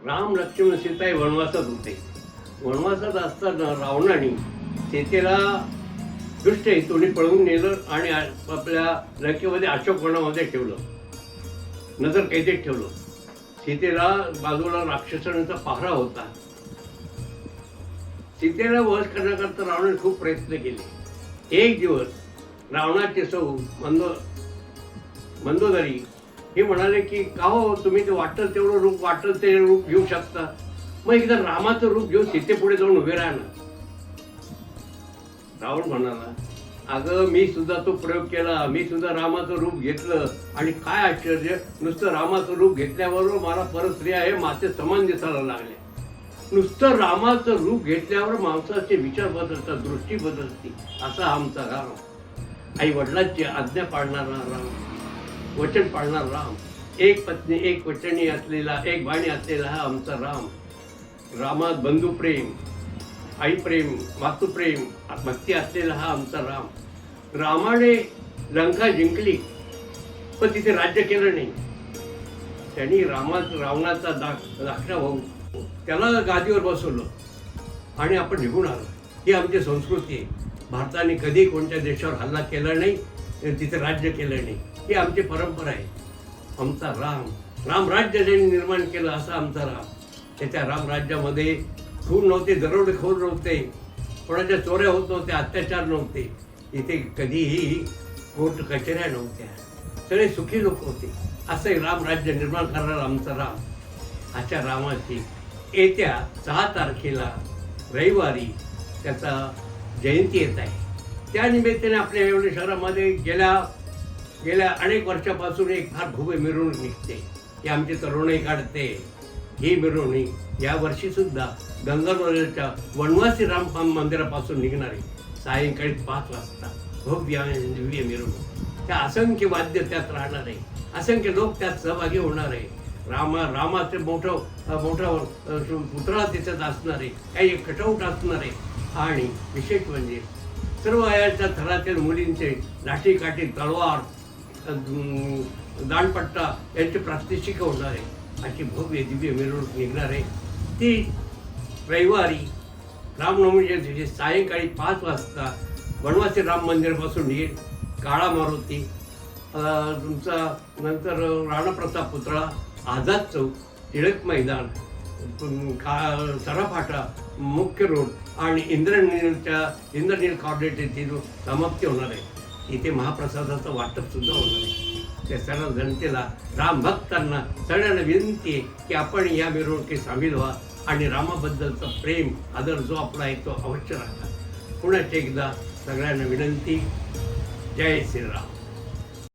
राम लक्ष्मण सीता हे वनवासात होते. वनवासात असताना रावणाने सीतेला दुष्ट हेतूने पळवून नेलं आणि आपल्या लंकेमध्ये अशोकवनामध्ये ठेवलं, नजर कैदेत ठेवलं. सीतेला बाजूला राक्षसांचा पहारा होता. सीतेला वध करण्याकरता रावणाने खूप प्रयत्न केले. एक दिवस रावणाचे सौ मंदोदरी हे म्हणाले की का हो, तुम्ही ते वाटेल तेवढं रूप, वाटेल ते रूप घेऊ शकता, मग एकदा रामाचं रूप घेऊन सीतेपुढे जाऊन उभे राहा ना. रावण म्हणाला, अगं मी सुद्धा तो प्रयोग केला, मी सुद्धा रामाचं रूप घेतलं आणि काय आश्चर्य, नुसतं रामाचं रूप घेतल्याबरोबर मला परत स्त्रिया हे माते समान दिसायला लागले. नुसतं रामाचं रूप घेतल्यावर माणसाचे विचार बदलतात, दृष्टी बदलते. असा आमचा राम, आई वडिलांची आज्ञा पाळणारा राम, वचन पाळणारा राम, एक पत्नी एक वचनी असलेला, एक बाणी असलेला हा आमचा राम. रामात बंधुप्रेम, आई प्रेम, मातृप्रेम, भक्ती असलेला हा आमचा राम. रामाने लंका जिंकली पण तिथे राज्य केलं नाही. त्यांनी रावणाचा दाखला होऊन त्याला गादीवर बसवलं आणि आपण निघून आलो. ही आमची संस्कृती आहे. भारताने कधी कोणत्या देशावर हल्ला केला नाही, तिथे राज्य केलं नाही. ही आमची परंपरा आहे. आमचा राम राज्य ज्यांनी निर्माण केलं असा आमचा राम. त्याच्या रामराज्यामध्ये खून नव्हते, दरोडेखोर नव्हते, कोणाच्या चोऱ्या होत नव्हत्या, अत्याचार नव्हते, इथे कधीही कोर्ट कचऱ्या नव्हत्या, सगळे सुखी लोक होते. असं रामराज्य निर्माण करणारा आमचा राम. अशा रामाची येत्या 6 तारखेला रविवारी त्याचा जयंती येत आहे. त्या निमित्ताने आपल्या एवढ्या शहरामध्ये गेल्या अनेक वर्षापासून एक फार भव्य मिरवणूक निघते, की आमची तरुणाई काढते. ही मिरवणूक यावर्षी सुद्धा गंगावरच्या वनवासी राम मंदिरापासून निघणार आहे. सायंकाळी 5 वाजता भव्य आणि दिव्य मिरवणूक. त्या असंख्य वाद्य त्यात राहणार आहे, असंख्य लोक त्यात सहभागी होणार आहे. रामाचे मोठा पुतळा तिथं असणार आहे, काही कटआउट असणार आहे. आणि विशेष म्हणजे सर्व वयाच्या थरातील मुलींचे लाठीकाठी, तलवार, दांडपट्टा यांचे प्रात्यक्षिक होणार आहे. अशी भव्य दिव्य मिरवणूक निघणार आहे. ती रविवारी रामनवमीच्या दिवशी सायंकाळी 5 वाजता वनवासी राम मंदिरापासून निघेल. काळा मारुती, तुमचा नंतर राणाप्रताप पुतळा, आझाद चौक, टिळक मैदान, सराफाटा, मुख्य रोड आणि इंद्रनील कॉर्डिनेट येथे समाप्ती होणार आहे. इथे महाप्रसादाचं वाटप सुद्धा होणार आहे. त्या सर्व जनतेला, राम भक्तांना सगळ्यांना विनंती आहे की आपण या मिरवणुकीत सामील व्हा आणि रामाबद्दलचा प्रेम, आदर जो आपला आहे तो अवश्य राखा. पुन्हा एकदा सगळ्यांना विनंती. जय श्रीराम.